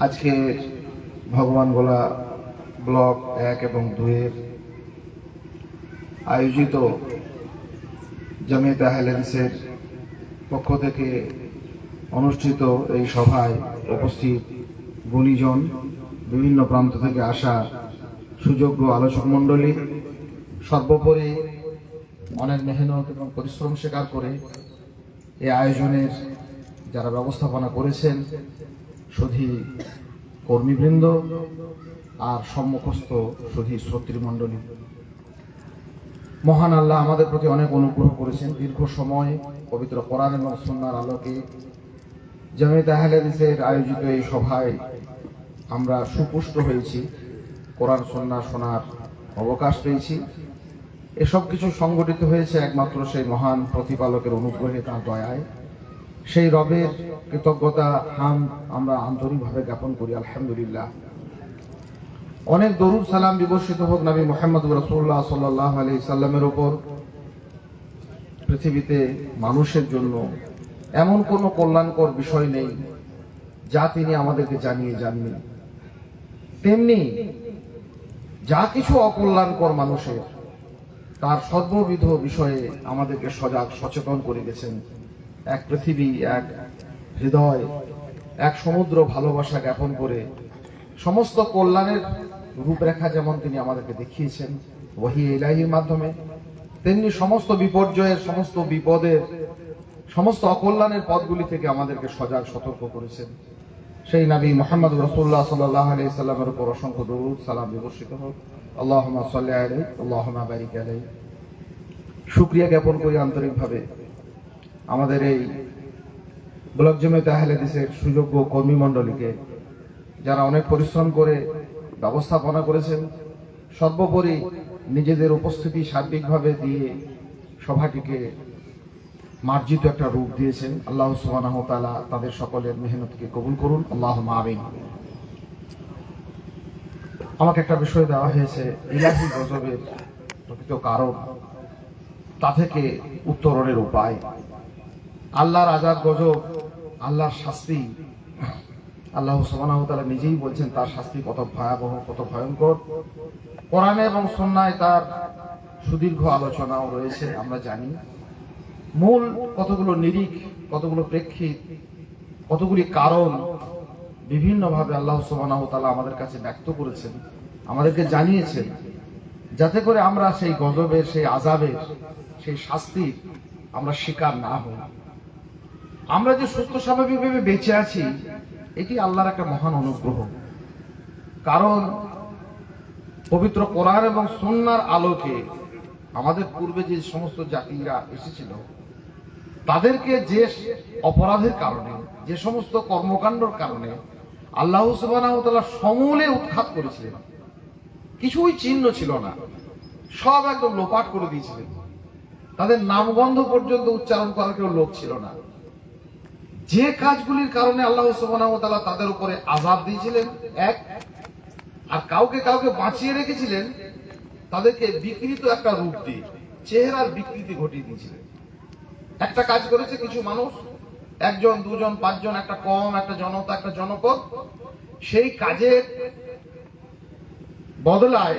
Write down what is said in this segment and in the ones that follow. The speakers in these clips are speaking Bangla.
আজকে ভগবানগোলা ব্লক 1 এবং 2-এর আয়োজিত জামিয়াতে আহলে হাদিসের পক্ষ থেকে অনুষ্ঠিত এই সভায় উপস্থিত গুণীজন, বিভিন্ন প্রান্ত থেকে আসা সুযোগ্য আলোচক মণ্ডলী, সর্বোপরি অনেক মেহনত এবং পরিশ্রম স্বীকার করে এই আয়োজনের যারা ব্যবস্থাপনা করেছেন, সুধী কর্মীবৃন্দ আর সম্মুখস্থ সুধী শ্রোতৃমণ্ডলী, মহান আল্লাহ আমাদের প্রতি অনেক অনুগ্রহ করেছেন। দীর্ঘ সময় পবিত্র কোরআন এবং সুন্নাহর আলোকে জামিয়াতে আহলে হাদিসের আয়োজিত এই সভায় আমরা সুপুষ্ট হয়েছি, কোরআন সুন্নাহ শোনার অবকাশ পেয়েছি। এসব কিছু সংগঠিত হয়েছে একমাত্র সেই মহান প্রতিপালকের অনুগ্রহে, তার দয়ায়। সেই রবের কৃতজ্ঞতা আমরা আন্তরিকভাবে জ্ঞাপন করি, আলহামদুলিল্লাহ। অনেক দরুদ সালাম বিবর্ষিত হোক নবী মুহাম্মদ রাসূলুল্লাহ সাল্লাল্লাহু আলাইহি সাল্লামের উপর। পৃথিবীতে মানুষের জন্য এমন কোনো কল্যাণকর বিষয় নেই যা তিনি আমাদেরকে জানিয়ে যাননি, তেমনি যা কিছু অকল্যাণকর মানুষের, তার সর্ববিধ বিষয়ে আমাদেরকে সজাগ সচেতন করে গেছেন। এক পৃথিবী, এক হৃদয়, এক সমুদ্র ভালোবাসা জ্ঞাপন করে সমস্ত কল্যাণের রূপরেখা যেমন তিনি আমাদেরকে দেখিয়েছেন ওহী ইলাহির মাধ্যমে, তেমনি সমস্ত বিপর্যয়ের, সমস্ত বিপদের, সমস্ত অকল্যাণের পথগুলি থেকে আমাদেরকে সজাগ সতর্ক করেছেন। সেই নবী মুহাম্মদ রাসূলুল্লাহ সাল্লাল্লাহু আলাইহি সাল্লামের উপর অসংখ্য দরুদ সালাম বিবর্ষিত হোক। আল্লাহুম্মা সাল্লি আলাইহি আল্লাহুম্মা বারিক আলাইহি। শুকরিয়া জ্ঞাপন করি আন্তরিকভাবে আমাদের এই ব্লক জামিয়াতে আহলে হাদিসের সুযোগ্য কর্মীমণ্ডলীকে, যারা অনেক পরিশ্রম করে ব্যবস্থাপনা করেছেন, সর্বোপরি নিজেদের উপস্থিতি সার্বিকভাবে দিয়ে সভাটিকে মার্জিত একটা রূপ দিয়েছেন। আল্লাহ সুবহানাহু ওয়া তাআলা তাদের সকলের মেহনতকে কবুল করুন, আল্লাহুম্মা আমিন। আমাকে একটা বিষয় দেওয়া হয়েছে, ইলাহি গজবের প্রকৃত কারণ, তা থেকে উত্তরণের উপায়। আল্লাহর আযাব গজব, আল্লাহর শাস্তি, আল্লাহ সুবহানাহু ওয়া তাআলা নিজেই বলছেন তার শাস্তি কত ভয়াবহ, কত ভয়ঙ্কর। কোরআনে এবং সুন্নাহয় তার সুদীর্ঘ আলোচনাও রয়েছে, আমরা জানি। মূল কতগুলো নিরিখ, কতগুলো প্রেক্ষিত, কতগুলি কারণ বিভিন্নভাবে আল্লাহ সুবহানাহু ওয়া তাআলা আমাদের কাছে ব্যক্ত করেছেন, আমাদেরকে জানিয়েছেন, যাতে করে আমরা সেই গজবের, সেই আযাবের, সেই শাস্তির আমরা শিকার না হই। আমরা যে সুস্থ স্বাভাবিকভাবে বেঁচে আছি, এটি আল্লাহর একটা মহান অনুগ্রহ। কারণ পবিত্র কোরআন এবং সুন্নাহর আলোকে আমাদের পূর্বে যে সমস্ত জাতিরা এসেছিল, তাদেরকে যে অপরাধের কারণে, যে সমস্ত কর্মকাণ্ডের কারণে আল্লাহ সুবহানাহু ওয়া তাআলা সমূলে উৎখাত করেছিলেন, কিছুই চিহ্ন ছিল না, সব একদম লোপাট করে দিয়েছিলেন। তাদের নামগন্ধ পর্যন্ত উচ্চারণ করার কেউ লোক ছিল না। যে কাজগুলির কারণে আল্লাহ সুবহানাহু ওয়া তাআলা তাদের উপরে আযাব দিয়েছিলেন এক, আর কাউকে কাউকে বাঁচিয়ে রেখেছিলেন, তাদেরকে বিকৃত একটা রূপ দিয়ে চেহারার বিকৃতি ঘটিয়ে দিয়েছিলেন। একটা কাজ করেছে কিছু মানুষ, একজন, দুজন, পাঁচজন, একটা কম, একটা জনতা, একটা জনপদ, সেই কাজের বদলায়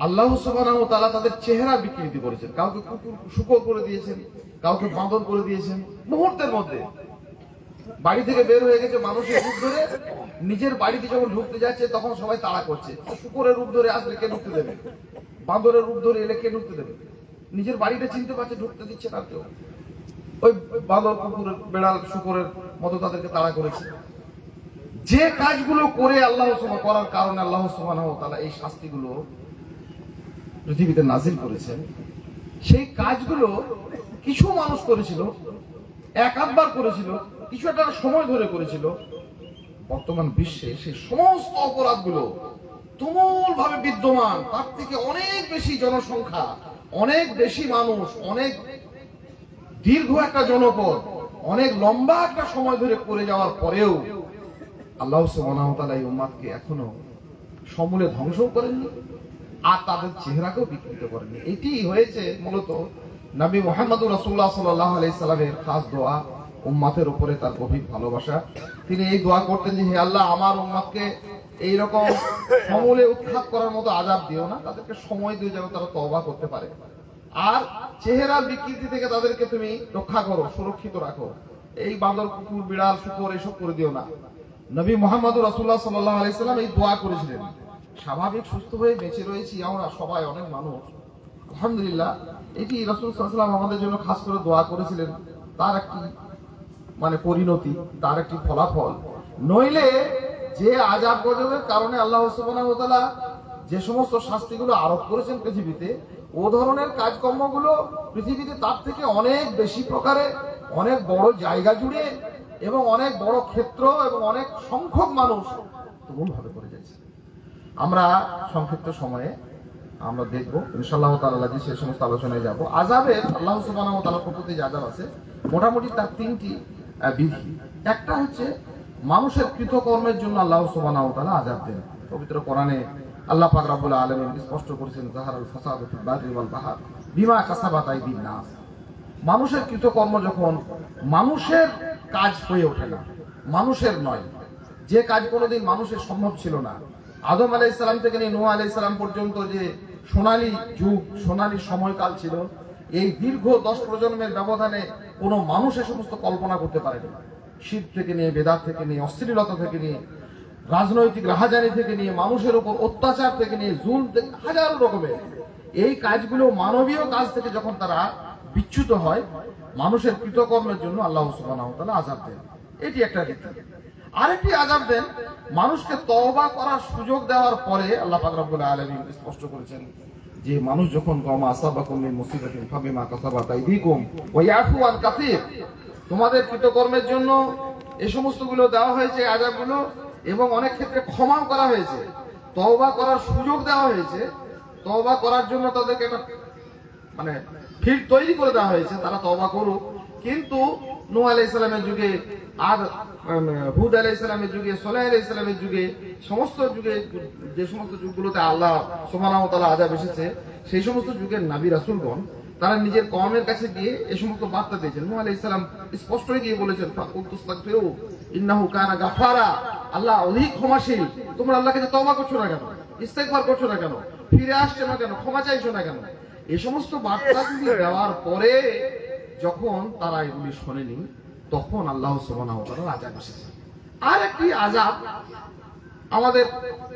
আল্লাহ সুবহানাহু ওয়া তাআলা তাদের চেহারা বিকৃতি করেছেন। কাউকে কুকুর শুকর করে দিয়েছেন, কাউকে বাঁদর করে দিয়েছেন। মুহূর্তের মধ্যে বাড়ি থেকে বের হয়ে গেছে, মানুষের রূপ ধরে নিজের বাড়িতে যখন ঢুকতে যাচ্ছে তখন সবাই তাড়া করছে। শুকরের রূপ ধরে আসলে কে ঢুকতে দেবে? বাঁদরের রূপ ধরে এলে কে ঢুকতে দেবে? নিজের বাড়িটা চিনতে পারছে, ঢুকতে দিচ্ছে না কেউ। ওই বাঁদর, কুকুর, বেড়াল, শুকরের মতো তাদেরকে তাড়া করেছে। যে কাজগুলো করে করার কারণে আল্লাহ সুবহানাহু ওয়া তাআলা এই শাস্তিগুলো পৃথিবীতে নাজিল করেছেন, সেই কাজগুলো কিছু মানুষ করেছিল, এক আধবার করেছিল, কিছু একটা সময় ধরে করেছিল। বর্তমান বিশ্বে সেই সমস্ত অপরাধগুলো তুমুল ভাবে বিদ্যমান, তার থেকে অনেক বেশি জনসংখ্যা, অনেক বেশি মানুষ, অনেক দীর্ঘ একটা জনপদ, অনেক লম্বা একটা সময় ধরে করে যাওয়ার পরেও আল্লাহ সুবহানাহু ওয়া তাআলা এই উম্মাতকে এখনো সমূলে ধ্বংস করেননি, আর তাদের চেহারাকেও বিকৃত করেননি। এটি হয়েছে মূলত নবী মুহাম্মদ রাসূলুল্লাহ সাল্লাল্লাহু আলাইহি সাল্লামের খাস দোয়া, উম্মতের উপরে তার গভীর ভালোবাসা তিনি এই দোয়া করতেন যে হে আল্লাহ, আমার উম্মতকে এইরকম সমূলে উৎখাত করার মতো আযাব দিও না, তাদেরকে সময় দিয়ে যেন তারা তওবা করতে পারে। আর চেহারার বিকৃতি থেকে তাদেরকে তুমি রক্ষা করো, সুরক্ষিত রাখো। এই বাঁদর, কুকুর, বিড়াল, শুকর এইসব করে দিও না। নবী মুহাম্মদুর রাসূলুল্লাহ সাল্লাল্লাহু আলাইহি সাল্লাম এই দোয়া করেছিলেন। স্বাভাবিক সুস্থ হয়ে বেঁচে রয়েছি আমরা সবাই, অনেক মানুষ, আলহামদুলিল্লাহ। এটি রাসূল সাল্লাল্লাহু আলাইহি সাল্লাম আমাদের জন্য খাস করে দোয়া করেছিলেন, তার একটি পরিণতি, তার একটি ফলাফল। নইলে যে আযাব গজবের কারণে আল্লাহ সুবহানাহু ওয়া তাআলা যে সমস্ত শাস্তিগুলো আরোপ করেছেন পৃথিবীতে, ও ধরনের কাজকর্মগুলো পৃথিবীতে তার থেকে অনেক বেশি প্রকারে, অনেক বড় জায়গা জুড়ে এবং অনেক বড় ক্ষেত্র এবং অনেক সংখ্যক মানুষ তুমুলভাবে করে যাচ্ছে। আমরা সংক্ষিপ্ত সময়ে আমরা দেখব ইনশাআল্লাহ তাআলা, যে সেই সমস্ত আলোচনায় যাব। আযাবের আল্লাহ সুবহানাহু ওয়া তাআলার প্রতি যে আযাব আছে, মোটামুটি তার তিনটি বিধি। একটা হচ্ছে মানুষের কৃতকর্মের জন্য আল্লাহ সুবহানাহু ওয়া তাআলা আযাব দেন। পবিত্র কোরআনে আল্লাহ পাক রব্বুল আলামিন স্পষ্ট করেছেন, যাহারাল ফাসাদু ফিল বাররি ওয়াল বাহর বিমা কাসাবাত আইদিন নাস। মানুষের কৃতকর্ম যখন মানুষের কাজ হয়ে ওঠে না, মানুষের নয়, যে কাজ কোনোদিন মানুষের সম্ভব ছিল না, আদম আলাইহিস সালাম থেকে নিয়ে নূহ আলাইহিস সালাম পর্যন্ত যে সোনালী যুগ, সোনালী সময়কাল ছিল, এই দীর্ঘ 10 প্রজন্মের ব্যবধানে কোনো মানুষ এ সমস্ত কল্পনা করতে পারেনি। শিরক থেকে নিয়ে, বেদাত থেকে নিয়ে, অশ্লীলতা থেকে নিয়ে, রাজনৈতিক রাহাজানি থেকে নিয়ে, মানুষের উপর অত্যাচার থেকে নিয়ে, জুলম থেকে, হাজারো রকমের এই কাজগুলো মানবীয় কাজ থেকে যখন তারা বিচ্যুত হয়, মানুষের কৃতকর্মের জন্য আল্লাহ সুবহানাহু ওয়া তাআলা আযাব দেন। এটি একটা রীতি। আরেকটি আযাব দেন মানুষকে তওবা করার সুযোগ দেওয়ার পরে। আল্লাহ পাক রব্বুল আলামিন স্পষ্ট করেছেন যে মানুষ যখন ওয়া আসাবাকুম মিন মুসিবাতিন ফাবিমা কাসাবাত আইদিকুম ওয়া ইয়াফু আন কাসীর, তোমাদের কৃতকর্মের জন্য এই সমস্তগুলো দেওয়া হয়েছে, আযাবগুলো, এবং অনেক ক্ষেত্রে ক্ষমাও করা হয়েছে, তওবা করার সুযোগ দেওয়া হয়েছে, তওবা করার জন্য তাদেরকে একটা ফিল্ড তৈরি করে দেওয়া হয়েছে, তারা তওবা করুক। কিন্তু নূহ আলাইহিস সালামের যুগে, আর হুদ আলাইহিস সালামের যুগে, সালেহ আলাইহিস সালামের যুগে, সমস্ত যুগে, যে সমস্ত যুগগুলোতে আল্লাহ সুবহানাহু ওয়া তাআলা আযাব এসেছে, সেই সমস্ত যুগের নবী রাসূলগণ তারা নিজের কওমের কাছে গিয়ে এই সমস্ত বার্তা দিয়েছেন। নূহ আলাইহিস সালাম স্পষ্টই গিয়ে বলেছেন, ফাকুলতুস্তাগফিরু ইন্নাহু কানা গাফারা, আল্লাহ অধিক ক্ষমাশীল। তোমরা আল্লাহকে যে তওবা করছো না কেন, ইস্তেগফার করছো না কেন, ফিরে আসছো না কেন, ক্ষমা চাইছো না কেন? এই সমস্ত বার্তাগুলি দেওয়ার পরে যখন তারা এগুলি শোনেনি, তখন আল্লাহ সুবহানাহু ওয়া তাআলার আযাব এসেছে। আর একটি আযাব আমাদের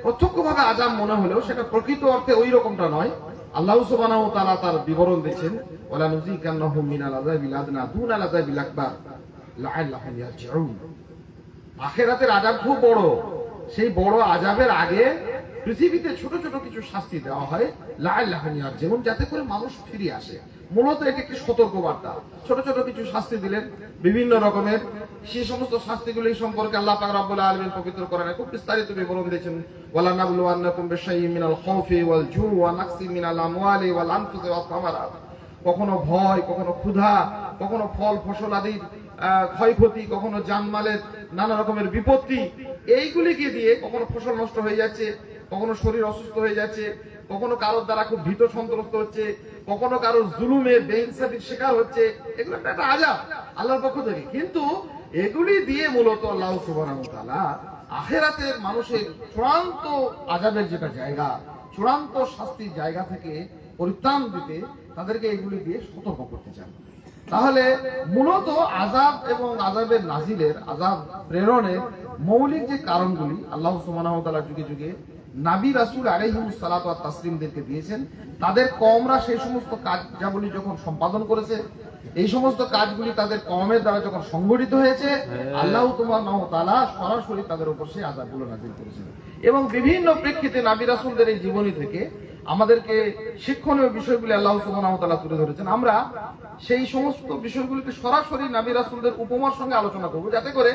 প্রত্যক্ষভাবে আযাব মনে হলেও সেটা প্রকৃত অর্থে ওই রকমটা নয়। আল্লাহ সুবহানাহু ওয়া তাআলা তার বিবরণ দিয়েছেন, ওয়ালা নুযিকান্নাহুম মিনাল আযাবিল আদনা দুনাল আযাবিল আকবার লাআল্লাহুম ইয়ারজিউন। আখিরাতের আযাব খুব বড়। সেই বড় আযাবের আগে পৃথিবীতে ছোট ছোট কিছু শাস্তি দেওয়া হয়, লাআল্লাহুম ইয়ারজিউন, যাতে করে মানুষ ফিরে আসে। মূলত এটি একটি সতর্ক বার্তা। ছোট ছোট কিছু শাস্তি দিলেন বিভিন্ন রকমের, সেই সমস্ত শাস্তিগুলি সম্পর্কে আল্লাহ পাক রব্বুল আলামিন পবিত্র কোরআনে খুব বিস্তারিত বিবরণ দিয়েছেন। ওয়ালা নাবলুওয়ান্নাকুম বিশাইইন মিনাল খাউফি ওয়াল জুই ওয়া নাকসি মিনাল আমওয়ালি ওয়াল আনফুসি ওয়াস সামারাত। কখনো ভয়, কখনো ক্ষুধা, কখনো ফল ফসল আদির ক্ষয়ক্ষতি, কখনো জানমালের নানা রকমের বিপত্তি, এইগুলিকে দিয়ে কখনো ফসল নষ্ট হয়ে যাচ্ছে, কখনো শরীর অসুস্থ হয়ে যাচ্ছে, কখনো কারোর দ্বারা খুব ভীত সন্ত্রস্ত হচ্ছে, কখনো কারোর জুলুমে বেইনসাফির শিকার হচ্ছে। এগুলো একটা আযাব আল্লাহর পক্ষ থেকে। কিন্তু এগুলি দিয়ে মূলত আল্লাহ সুবহানাহু ওয়া তাআলা আখিরাতের মানুষের চূড়ান্ত আযাবের যেটা জায়গা, চূড়ান্ত শাস্তির জায়গা থেকে পরিত্রাণ দিতে তাদেরকে এগুলি দিয়ে সতর্ক করতে চান। তাহলে মূলত আযাব এবং আযাবের নাজিলের, আযাব প্রেরণের মৌলিক যে কারণগুলি আল্লাহ সুবহানাহু ওয়া তাআলা যুগে যুগে নবী রাসূল আলাইহিস সালাতু ওয়াত তাসলিমদেরকে দিয়েছেন। তাদের কওমরা সেই সমস্ত কাজগুলি যখন সম্পাদন করেছে, এই সমস্ত কাজগুলি তাদের কওমের দ্বারা যখন সংগঠিত হয়েছে, আল্লাহ সুবহানাহু ওয়া তাআলা সরাসরি তাদের উপর সেই আযাবগুলো নাযিল করেছেন। এবং বিভিন্ন প্রেক্ষিতে নবী রাসূলদের এই জীবনী থেকে আমাদেরকে শিক্ষণীয় বিষয়গুলি আল্লাহ সুবহানাহু ওয়া তাআলা তুলে ধরেছেন। আমরা সেই সমস্ত বিষয়গুলিকে সরাসরি নবী রাসূলদের উপমার সঙ্গে আলোচনা করব, যাতে করে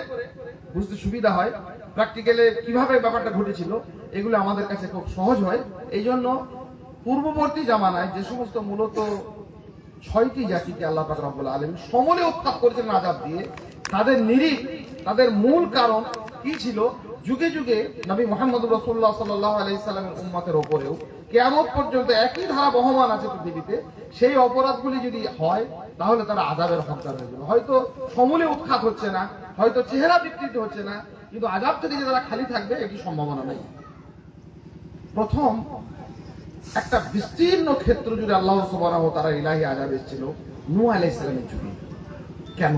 বুঝতে সুবিধা হয়, প্র্যাকটিক্যালে কিভাবে ব্যাপারটা ঘটেছিল এগুলো আমাদের কাছে খুব সহজ হয়। এই জন্য পূর্ববর্তী জামানায় যে সমস্ত মূলত 6টি জাতিকে আল্লাহ পাক রব্বুল আলামিন সমূলে উৎখাত করেছিলেন আযাব দিয়ে, তাদের নিরিখ, তাদের মূল কারণ কি ছিল, যুগে যুগে নবী মুহাম্মদ রাসূলুল্লাহ সাল্লাল্লাহু আলাইহি সাল্লামের উম্মতের উপরেও কিয়ামত পর্যন্ত একই ধারা বহমান আছে পৃথিবীতে। সেই অপরাধগুলি যদি হয় তাহলে তারা আযাবের হকদার হয়ে যাবে। হয়তো সমূলে উৎখাত হচ্ছে না, হয়তো চেহারা বিকৃত হচ্ছে না, কিন্তু আযাব থেকে যে তারা খালি থাকবে এটি সম্ভাবনা নেই। প্রথম একটা বিস্তীর্ণ ক্ষেত্র জুড়ে আল্লাহ সুবহানাহু ওয়া তাআলা ইলাহি আযাব এসেছিল নূহ আলাইহিস সালামের যুগে। কেন?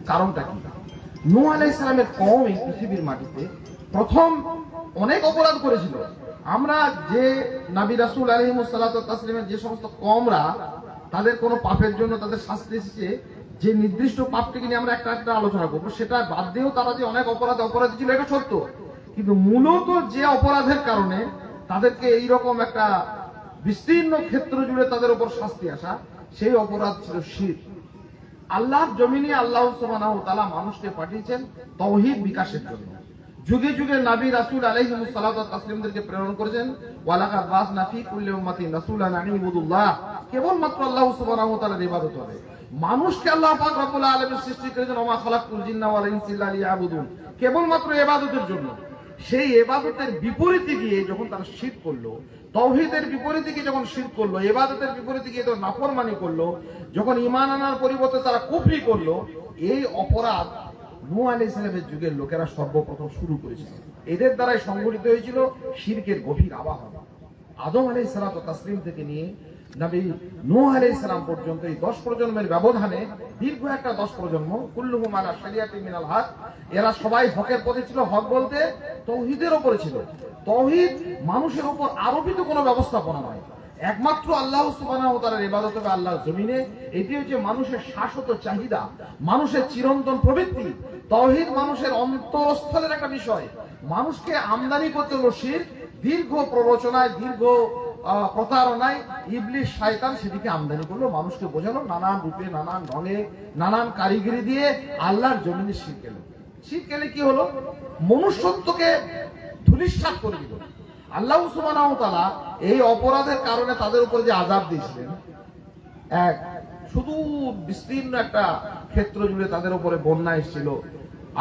কারণটা কি? নূহ আলাইহিস সালামের কওম এই পৃথিবীর মাটিতে প্রথম অনেক অপরাধ করেছিল। আমরা যে নবী রাসূল আলাইহিস সালাতু ওয়াস তাসলিমের যে সমস্ত কওমরা তাদের কোনো পাপের জন্য তাদের শাস্তি এসেছে, যে নির্দিষ্ট পাপটিকে নিয়ে আমরা একটা একটা আলোচনা করবো, সেটা বাদ দিয়েও তারা যে অনেক অপরাধী ছিল এটা সত্য, কিন্তু মূলত যে অপরাধের কারণে তাদেরকে এইরকম একটা বিস্তীর্ণ ক্ষেত্র জুড়ে তাদের উপর শাস্তি আসা, সেই অপরাধ ছিল শিরক। আল্লাহর জমিনে আল্লাহ সুবহানাহু ওয়া তাআলা মানুষকে পাঠিয়েছেন তাওহীদ বিকাশের জন্য। যুগে যুগে নবী রাসূল আলাইহিস সালাতু ওয়াস তাসলিমদেরকে প্রেরণ করেছেন। ওয়ালাকাদ বাসনা ফি কুল্লি উম্মাতিন রাসূলান আন ইবুদুল্লাহ, কেবলমাত্র আল্লাহ সুবহানাহু ওয়া তাআলার ইবাদত হবে। মানুষকে আল্লাহ পাক রব্বুল আলামিন সৃষ্টি করেছেন ওমা খালাকতুল জিন্না ওয়াল ইনসা ইল্লা লিয়াবুদুন, কেবলমাত্র ইবাদতের জন্য। সেই ইবাদতের বিপরীতে গিয়ে যখন তারা শিরক করলো, তাওহীদের বিপরীতে গিয়ে যখন শিরক করলো, ইবাদতের বিপরীতে গিয়ে তো নাফরমানি করলো, যখন ঈমান আনার পরিবর্তে তারা কুফরি করলো, এই অপরাধ নূহ আলাইহিস সালামের যুগের লোকেরা সর্বপ্রথম শুরু করেছিল। এদের দ্বারাই সংগঠিত হয়েছিল শিরকের গভীর আবাহন। আদম আলাইহিস সালাতু ওয়াস তাসলিম থেকে নিয়ে নবী নূহ আলাইহিস সালাম পর্যন্ত এই 10 প্রজন্মের ব্যবধানে দীর্ঘ একটা 10 প্রজন্ম, কুল্লুহুম আলা শরিয়াতিন মিনাল হক, এরা সবাই হকের পথে ছিল। হক বলতে তাওহীদের উপরে ছিল। তাওহীদ মানুষের উপর আরোপিত কোনো ব্যবস্থাপনা নয়, একমাত্র আল্লাহ সুবহানাহু ওয়া তাআলার ইবাদত হবে আল্লাহর জমিনে। এটি হচ্ছে মানুষের শাশ্বত চাহিদা, মানুষের চিরন্তন প্রবৃত্তি। তাওহীদ মানুষের অন্তরস্থলের একটা বিষয়। মানুষকে আমদানি করতে হলো শিরক, দীর্ঘ প্ররোচনায়, দীর্ঘ প্রতারণায় ইবলিস শয়তান সেটিকে আমদানি করলো, মানুষকে বোঝালো নানান রূপে, নানান ঢঙে, নানান কারিগরি দিয়ে আল্লাহর জমিনে শিরক এলো। শিরক এলে কি হলো? মনুষ্যত্বকে ধূলিসাৎ করে দিল। আল্লাহ সুবহানাহু ওয়া তাআলা এই অপরাধের কারণে তাদের উপর যে আযাব দিয়েছিলেন, এক শুধু বিস্তীর্ণ একটা ক্ষেত্র জুড়ে তাদের উপরে বন্যা এসেছিল,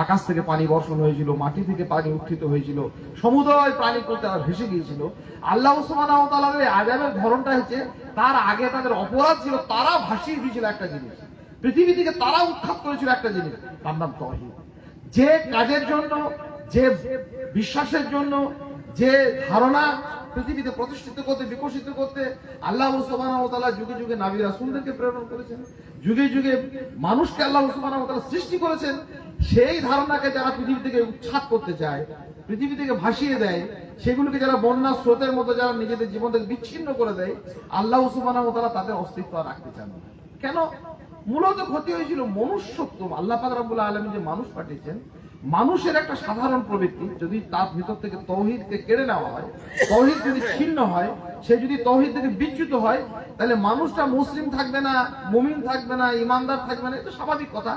আকাশ থেকে পানি বর্ষণ হয়েছিল, মাটি থেকে পানি উত্থিত হয়েছিল, সমুদয় প্রাণী করতে তারা ভেসে গিয়েছিল। আল্লাহ সুবহানাহু ওয়া তাআলার এই আযাবের ধরনটা হচ্ছে, তার আগে তাদের অপরাধ ছিল, তারা ভাসিয়ে দিয়েছিল একটা জিনিস, পৃথিবী থেকে তারা উৎখাত করেছিল একটা জিনিস, তার নাম তাওহীদ। যে কাজের জন্য, যে বিশ্বাসের জন্য, যে ধারণা পৃথিবীতে প্রতিষ্ঠিত করতে, বিকশিত করতে আল্লাহ সুবহানাহু ওয়া তাআলা যুগে যুগে নবী রাসূলদেরকে প্রেরণ করেছেন, যুগে যুগে মানুষকে আল্লাহ সুবহানাহু ওয়া তাআলা সৃষ্টি করেছেন, সেই ধারণাকে যারা পৃথিবী থেকে উৎখাত করতে চায়, পৃথিবী থেকে ভাসিয়ে দেয়, সেগুলোকে যারা বন্যা স্রোতের মতো যারা নিজেদের জীবন থেকে বিচ্ছিন্ন করে দেয়, আল্লাহ সুবহানাহু ওয়া তাআলা তাদের অস্তিত্ব রাখতে চান না। কেন? মূলত ক্ষতি হয়েছিল মনুষ্যত্ব। আল্লাহ পাক রব্বুল আলামিন যে মানুষ পাঠিয়েছেন, মানুষের একটা সাধারণ প্রবৃত্তি, যদি তার ভিতর থেকে তাওহীদকে কেড়ে নেওয়া হয়, তাওহীদ যদি ছিন্ন হয়, সে যদি তাওহীদ থেকে বিচ্যুত হয়, তাহলে মানুষটা মুসলিম থাকবে না, মুমিন থাকবে না, ইমানদার থাকবে না, এটা স্বাভাবিক কথা,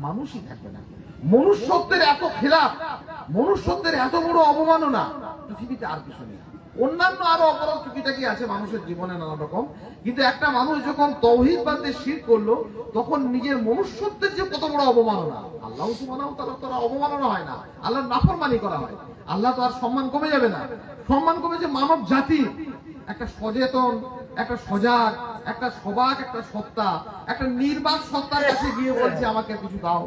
মানুষই থাকবে না। মনুষ্যত্বের এত খেলাফ, মনুষ্যত্বের এত বড় অবমাননা পৃথিবীতে আর কিছু নেই। অন্যান্য আরো অপরাধ টুকিটাকি আছে মানুষের জীবনে নানা রকম, কিন্তু একটা মানুষ যখন তাওহীদ বাদ দিয়ে শিরক করলো, তখন নিজের মনুষ্যত্বের যে কত বড় অবমাননা। আল্লাহ সুবহানাহু ওয়া তাআলার অবমাননা হয় না, আল্লাহর নাফরমানি করা হয়, আল্লাহ তো আর সম্মান কমে যাবে না। সম্মান কমেছে মানব জাতি, একটা সচেতন, একটা সজাগ, একটা সবাক, একটা সত্তা, একটা নির্বাক সত্তার কাছে গিয়ে বলছে আমাকে কিছু দাও,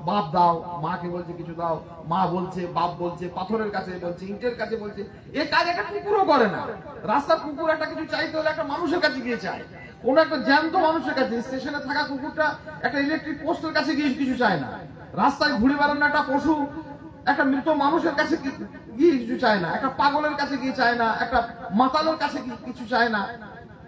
বাপ দাও, মাকে বলছে কিছু দাও, মা বলছে, বাপ বলছে, পাথরের কাছে বলছে, ইটের কাছে বলছে। এই কাজ একটা কুকুরও করে না। রাস্তার কুকুর একটা কিছু চাইতে হলে একটা মানুষের কাছে গিয়ে চায়, কোন একটা জ্যান্ত মানুষের কাছে। স্টেশনে থাকা কুকুরটা একটা ইলেকট্রিক পোস্টের কাছে গিয়ে কিছু চায় না। রাস্তায় ঘুরে বেড়ানো একটা পশু একটা মৃত মানুষের কাছে গিয়ে কিছু চায় না, একটা পাগলের কাছে গিয়ে চায় না, একটা মাতালের কাছে কিছু চায় না।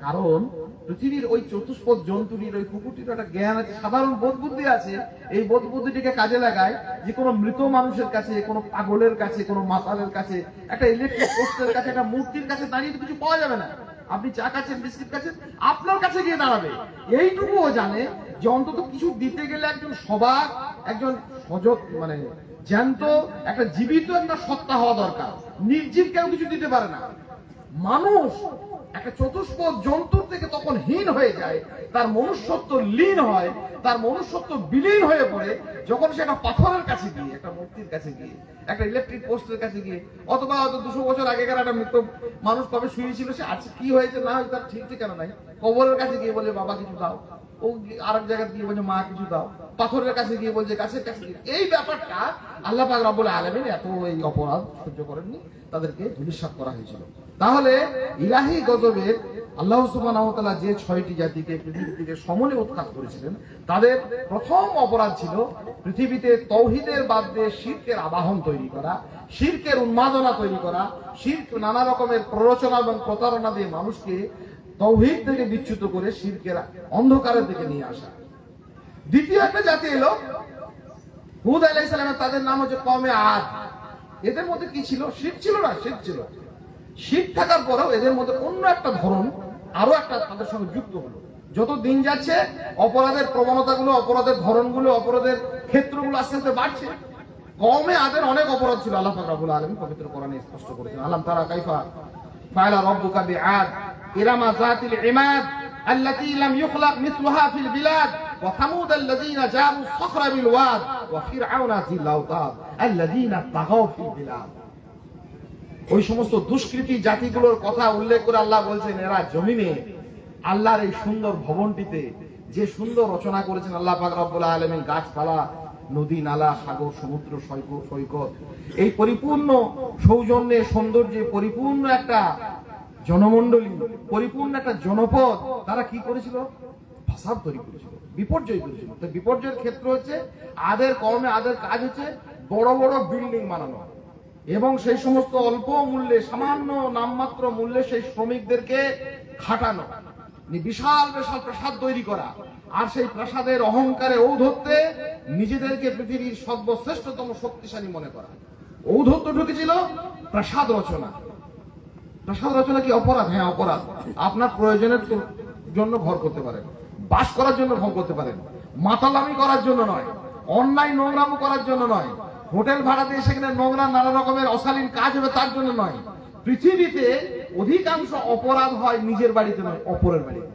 কারণ পৃথিবীর ওই চতুষ্পদ জন্তুটির, ওই কুকুরটির একটা জ্ঞান আছে, সাধারণ বোধ বুদ্ধি আছে। এই বোধ বুদ্ধিটিকে কাজে লাগায় যে কোনো মৃত মানুষের কাছে, কোনো পাগলের কাছে, কোনো মাতালের কাছে, একটা ইলেকট্রিক পোস্টের কাছে, একটা মূর্তির কাছে দাঁড়িয়ে কিছু পাওয়া যাবে না। আপনি চা খাচ্ছেন, বিস্কিট খাচ্ছেন, আপনার কাছে গিয়ে দাঁড়াবে। এইটুকুও জানে যে অন্তত কিছু দিতে গেলে একজন সবাক, একজন সজগ, মানে জ্যান্ত, একটা জীবিত একটা সত্তা হওয়া দরকার। নির্জীব কেউ কিছু দিতে পারে না। মানুষ একটা চতুষ্পদ জন্তুর থেকে তখন হীন হয়ে যায়, তার মনুষ্যত্ব লীন হয়, তার মনুষ্যত্ব বিলীন হয়ে পড়ে যখন সে একটা পাথরের কাছে গিয়ে, একটা মূর্তির কাছে গিয়ে, একটা ইলেকট্রিক পোস্টের কাছে গিয়ে, অথবা হয়তো 200 বছর আগেকার একটা মৃত মানুষ কবে শুয়েছিল, সে আজ কি হয়েছে না হয়েছে তার ঠিক ঠিকানা নাই, কবরের কাছে গিয়ে বলে বাবা কিছু দাও, ও আরেক জায়গায় গিয়ে বলে মা কিছু দাও। পাথরের কাছে গিয়ে বলছে গাছের কাছে গিয়ে। এই ব্যাপারটা আল্লাহ পাক রব্বুল আলামিন এত এই অপরাধ সহ্য করেননি, তাদেরকে ধূলিসাৎ করা হয়েছিল। তাহলে ইলাহি গজবের আল্লাহ সুবহানাহু ওয়া তাআলা যে 6টি জাতিকে পৃথিবী থেকে সমূলে উৎখাত করেছিলেন, তাদের প্রথম অপরাধ ছিল পৃথিবীতে তাওহীদের বাদ দিয়ে শিরকের আবাহন তৈরি করা, শিরকের উন্মাদনা তৈরি করা, শিরক নানা রকমের প্ররোচনা এবং প্রতারণা দিয়ে মানুষকে তাওহীদ থেকে বিচ্যুত করে শিরকের অন্ধকারের দিকে নিয়ে আসা। দ্বিতীয় একটা জাতি এলো হুদ আলাইহিস সালামের, তাদের নাম হচ্ছে কওমে আদ। এদের মধ্যে কি ছিল? শিরক ছিল না? শিরক ছিল। শিরক থাকার পরেও এদের মধ্যে অন্য একটা ধরন আরো একটা তাদের সঙ্গে যুক্ত হলো। যত দিন যাচ্ছে অপরাধের প্রবণতাগুলো, অপরাধের ধরনগুলো, অপরাধের ক্ষেত্রগুলো আস্তে আস্তে বাড়ছে। কওমে আদের অনেক অপরাধ ছিল, আল্লাহ পাক রব্বুল আলামিন পবিত্র কোরআনে স্পষ্ট করেছেন। আলাম তারা কাইফা ফাআলা রাব্বুকা বিআদ ইরামা যাতিল ইমাদ আল্লাতী লাম ইখলাক মিসলুহা ফিল বিলাদ ওয়া সামুদ আল্লাযীনা জাবু সখরা বিল ওয়াদ ওয়া ফিরআউনা যিল আওতাদ আল্লাযীনা তাগাও ফিল বিলাদ। ওই সমস্ত দুষ্কৃতী জাতিগুলোর কথা উল্লেখ করে আল্লাহ বলছেন, এরা জমিনে আল্লাহর এই সুন্দর ভবনটিতে যে সুন্দর রচনা করেছেন আল্লাহ পাক রব্বুল আলামিন, গাছপালা, নদী, নালা, সাগর, সমুদ্র, সৈকত, এই পরিপূর্ণ সৌজন্যে, সৌন্দর্যে পরিপূর্ণ একটা জনমণ্ডলী, পরিপূর্ণ একটা জনপদ, তারা কি করেছিল? ফাসাদ তৈরি করেছিল, বিপর্যয় করেছিল। তো বিপর্যয়ের ক্ষেত্র হচ্ছে আদের কওমে আদের কাজ হচ্ছে বড় বড় বিল্ডিং বানানো এবং সেই সমস্ত অল্প মূল্যে, সামান্য নামমাত্র মূল্যে সেই শ্রমিকদেরকে খাটানো, বিশাল বিশাল প্রাসাদ তৈরি করা, আর সেই প্রাসাদের অহংকারে ঔদ্ধত্যে নিজেদেরকে পৃথিবীর সর্বশ্রেষ্ঠতম শক্তিশালী মনে করা। ঔদ্ধত্য ঢুকেছিল প্রাসাদ রচনা। প্রাসাদ রচনা কি অপরাধ? হ্যাঁ অপরাধ। আপনার প্রয়োজনের জন্য ঘর করতে পারেন, বাস করার জন্য ঘর করতে পারেন, মাতালামি করার জন্য নয়, অন্যায় নোংরামো করার জন্য নয়, হোটেল ভাড়া দিয়ে সেখানে নোংরা নানা রকমের অশালীন কাজ হবে তার জন্য নয়। পৃথিবীতে অধিকাংশ অপরাধ হয় নিজের বাড়িতে নয়, অপরের বাড়িতে।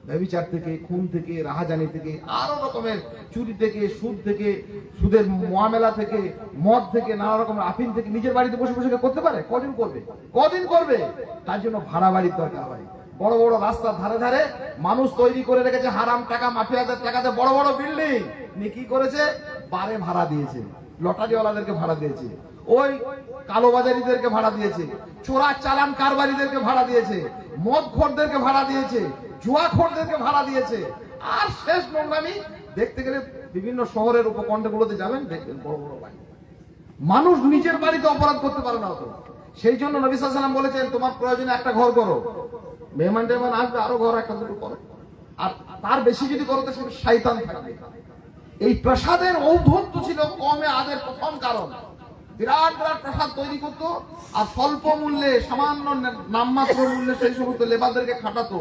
ব্যভিচার থেকে, খুন থেকে, রাহাজানি থেকে, আরো রকমের চুরি থেকে, সুদ থেকে, সুদের মুআমেলা থেকে, মদ থেকে, নানা রকমের আফিম থেকে নিজের বাড়িতে বসে বসে করতে পারে? কদিন করবে? কদিন করবে? তার জন্য ভাড়া বাড়ির দরকার হয়। বড় বড় রাস্তার ধারে ধারে মানুষ তৈরি করে রেখেছে হারাম টাকা, মাফিয়াদের টাকাতে বড় বড় বিল্ডিং। কি করেছে? বারে ভাড়া দিয়েছে, লটারিওয়ালাদেরকে ভাড়া দিয়েছে, ওই কালোবাজারিদেরকে ভাড়া দিয়েছে, চোরা চালান কারবারিদেরকে ভাড়া দিয়েছে, মদ খোরদেরকে ভাড়া দিয়েছে, জুয়া খোরদেরকে ভাড়া দিয়েছে। আর শেষ নোংরামি দেখতে গেলে বিভিন্ন শহরের উপকণ্ঠগুলোতে যাবেন, দেখবেন বড় বড় বাড়ি। মানুষ নিজের বাড়িতে অপরাধ করতে পারে না অত। সেই জন্য নবী সাল্লাল্লাহু আলাইহি ওয়াসাল্লাম বলেছেন, তোমার প্রয়োজনে একটা ঘর করো, মেহমান টেহমান আসবে আরো ঘর একটা দুটো করো, আর তার বেশি যদি করো তো সে শয়তান থাকবে। এই প্রাসাদের ঔদ্ধত্য ছিল কওমে আদের প্রথম কারণ। বিরাট বিরাট প্রাসাদ তৈরি করতো আর স্বল্প মূল্যে, সামান্য নামমাত্র মূল্যে সেই সমস্ত লেবারদেরকে খাটাতো।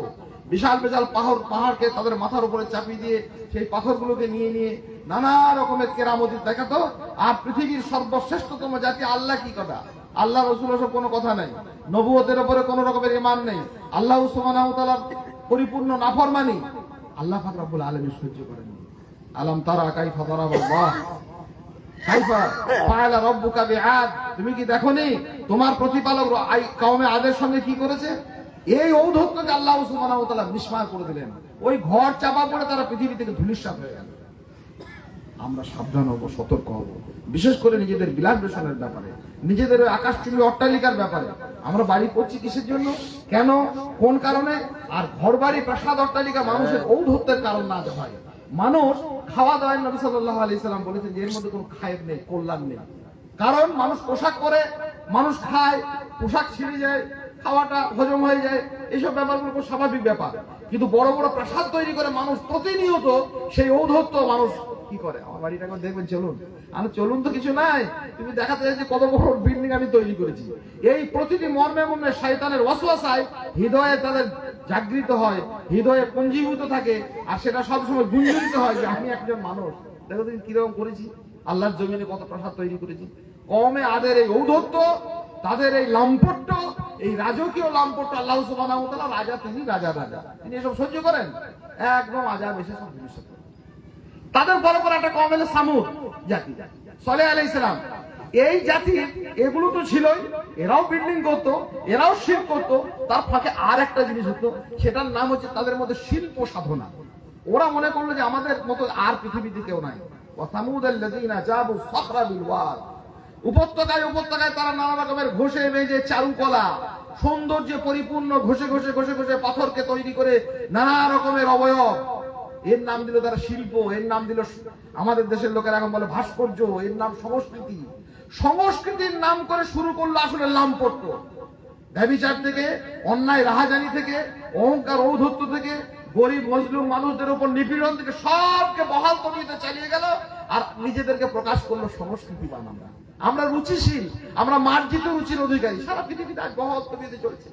বিশাল বিশাল পাহাড়কে তাদের মাথার উপরে চাপিয়ে দিয়ে সেই পাথরগুলোকে নিয়ে নিয়ে নানা রকমের কেরামতি দেখাতো। আর পৃথিবীর সর্বশ্রেষ্ঠতম জাতি আল্লাহ কি কথা? আল্লাহ রাসূলের সব কোনো কথা নেই, নবুয়তের উপরে কোনো রকমের ঈমান নেই, আল্লাহ সুবহানাহু ওয়া তাআলার পরিপূর্ণ নাফরমানি, আল্লাহ পাক রব্বুল আলামিন সহ্য করেননি। আলাম তারা কাইফা দারাবাল্লাহ কাইফা ফাআলা রাব্বুকা বিআদ, তুমি কি দেখোনি তোমার প্রতিপালক কওমে আদের সঙ্গে কি করেছে? এই ঔদ্ধত্যকে আল্লাহ সুবহানাহু ওয়া তাআলা মিসমার করে দিলেন। ওই ঘর চাপা পড়ে তারা পৃথিবী থেকে ধূলিসাৎ হয়ে গেল। আমরা সাবধান হব, সতর্ক হব, বিশেষ করে নিজেদের বিলাস বেশনের ব্যাপারে, নিজেদের আকাশচুম্বী অট্টালিকার ব্যাপারে। আমরা বাড়ি করছি কিসের জন্য, কেন, কোন কারণে? আর ঘর বাড়ি, প্রাসাদ, অট্টালিকা মানুষের ঔদ্ধত্যের কারণ না হয়। মানুষ খাওয়া দাওয়ায় নবী সাল্লাল্লাহু আলাইহি সাল্লাম বলেছেন যে এর মধ্যে কোনো খায়ের নেই, কল্যাণ নেই। কারণ মানুষ পোশাক পরে, মানুষ খায়, পোশাক ছিঁড়ে যায়, খাওয়াটা হজম হয়ে যায়, এইসব ব্যাপারগুলো খুব স্বাভাবিক ব্যাপার। কিন্তু বড় বড় প্রাসাদ তৈরি করে মানুষ প্রতিনিয়ত সেই ঔদ্ধত্য মানুষ কি করে? আমার বাড়িটা এখন দেখবেন, চলুন, আমি চলুন তো কিছু নাই, তুমি দেখাতে চাইছি কত বড় বিল্ডিং আমি তৈরি করেছি। এই প্রতিটি মর্মে মর্মে শয়তানের ওয়াসওয়াসায় হৃদয়ে তাদের জাগৃত হয়, হৃদয়ে পুঞ্জীভূত থাকে, আর সেটা সবসময় গুঞ্জরিত হয় যে আমি একজন মানুষ, দেখো তুমি কিরকম করেছি, আল্লাহর জমিনে কত প্রাসাদ তৈরি করেছি। কওমে আদের এই ঔদ্ধত্য, তাদের এই লাম্পট্য, এই রাজকীয় লাম্পট্য, আল্লাহ সুবহানাহু ওয়া তাআলা রাজা, তিনি রাজা, তিনি এসব সহ্য করেন, একদম আযাব এসে সব ভবিষ্যৎ। তাদের বড় করে একটা কওম হলো সামুদ জাতি, সালেহ আলাইহিস সালাম। এই জাতি এগুলো তো ছিলই, এরাও বিল্ডিং করতো, এরাও শিরক করতো, তার ফাঁকে আর একটা জিনিস হতো, সেটার নাম হচ্ছে তাদের মধ্যে শিল্প সাধনা। ওরা মনে করলো যে আমাদের মতো আর পৃথিবীতে কেউ নাই। উপত্যকায় তারা নানা রকমের ঘষে মেজে চারুকলা সৌন্দর্যে পরিপূর্ণ ঘষে ঘষে ঘষে ঘষে পাথরকে তৈরি করে নানা রকমের অবয়ব, এর নাম দিল তারা শিল্প, এর নাম দিল আমাদের দেশের লোকেরা এখন বলে ভাস্কর্য, এর নাম সংস্কৃতি। সংস্কৃতির নাম করে শুরু করলো আসলে লাম্পট্য। ব্যভিচার থেকে, অন্যায় রাহাজানি থেকে, অহংকার ঔদ্ধত্য থেকে, গরিব মজলুম মানুষদের উপর নিপীড়ন থেকে সবকে বহাল তবিয়তে চালিয়ে গেল আর নিজেদেরকে প্রকাশ করলো সংস্কৃতিবান। আমরা রুচিশীল, আমরা মার্জিত রুচির অধিকারী। সারা পৃথিবীতে আজ বহাল তবিয়তে চলছে।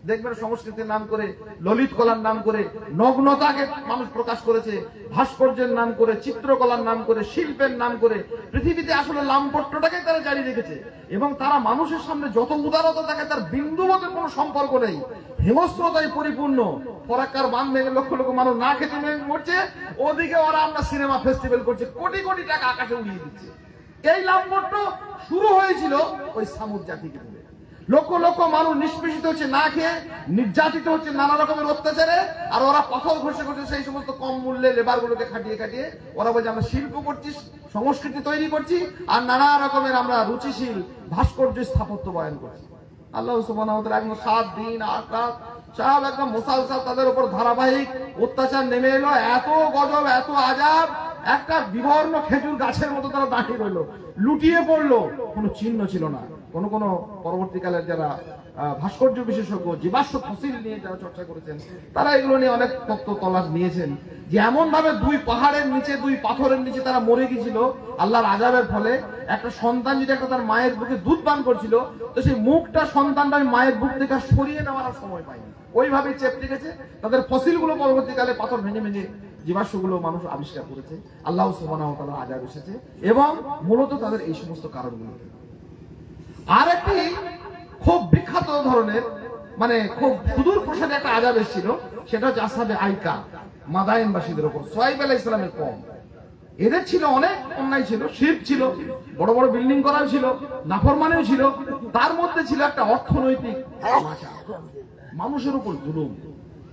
দেখবেন সংস্কৃতির নাম করে, ললিত কলার নাম করে নগ্নতাকে মানুষ প্রকাশ করেছে, ভাস্কর্যের নাম করে, চিত্রকলার নাম করে, শিল্পের নাম করে পৃথিবীতে আসলে লাম্পট্যটাকে তারা জারি রেখেছে। এবং তারা মানুষের সামনে যত উদারতা থাকে তার বিন্দুমতের কোনো সম্পর্ক নেই, হিংস্রতায় পরিপূর্ণ। ফরাক্কার বাঁধ ভেঙে লক্ষ লক্ষ মানুষ না খেতে মরছে, ওদিকে ওরা আমরা সিনেমা ফেস্টিভ্যাল করছে, কোটি কোটি টাকা আকাশে উড়িয়ে দিচ্ছে। এই লাম্পট্য শুরু হয়েছিল ওই সামুদ জাতিকে। লক্ষ লক্ষ মানুষ নিষ্পেষিত হচ্ছে, না খেয়ে নির্যাতিত হচ্ছে নানা রকমের অত্যাচারে, আর ওরা পাথর ঘষে ঘষে সেই সমস্ত কম মূল্যে লেবার গুলোকে খাটিয়ে খাটিয়ে ওরা বলছে আমরা শিল্প করছি, সংস্কৃতি তৈরি করছি, আর নানা রকমের আমরা রুচিশীল ভাস্কর্য স্থাপত্য বয়ান করছি। আল্লাহ সুবহানাহু ওয়া তাআলা একদম 7 দিন 8 রাত সব একদম মুসালসাল তাদের উপর ধারাবাহিক অত্যাচার নেমে এলো। এত গজব, এত আযাব, একটা বিবর্ণ খেজুর গাছের মতো তারা দাঁড়িয়ে রইল, লুটিয়ে পড়লো, কোনো চিহ্ন ছিল না। কোন কোন পরবর্তীকালের যারা ভাস্কর্য বিশেষজ্ঞ, জীবাশ্ম ফসিল নিয়ে যারা চর্চা করেছেন, তারা এগুলো নিয়ে অনেক তত্ত্ব তলাশ নিয়েছেন যে এমন ভাবে দুই পাহাড়ের নিচে, দুই পাথরের নিচে তারা মরে গিয়েছিল আল্লাহর আযাবের ফলে। একটা সন্তান যদি একটা তার মায়ের বুকে দুধ পান করছিল, তো সেই মুখটা সন্তানটা মায়ের বুক থেকে সরিয়ে নেওয়ার সময় পায়নি, ওইভাবেই চেপে গেছে। তাদের ফসিল গুলো পরবর্তীকালে পাথর ভেঙে ভেঙে জীবাশ্মগুলো মানুষ আবিষ্কার করেছে। আল্লাহ সুবহানাহু ওয়া তাআলা আযাব এসেছে এবং মূলত তাদের এই সমস্ত কারণগুলো। আর একটি খুব বিখ্যাত ধরনের, মানে খুব সুদূর প্রসাদে একটা আযাব এসেছিল, সেটা হচ্ছে আসহাবে আইকা, মাদায়েনবাসীদের উপর। সোহাইব আলাইহিস সালামের কওম, এদের ছিল অনেক অন্যায়, ছিল শিরক, ছিল বড় বড় বিল্ডিং করা ছিল, নাফরমানিও ছিল, তার মধ্যে ছিল একটা অর্থনৈতিক মানুষের উপর জুলুম,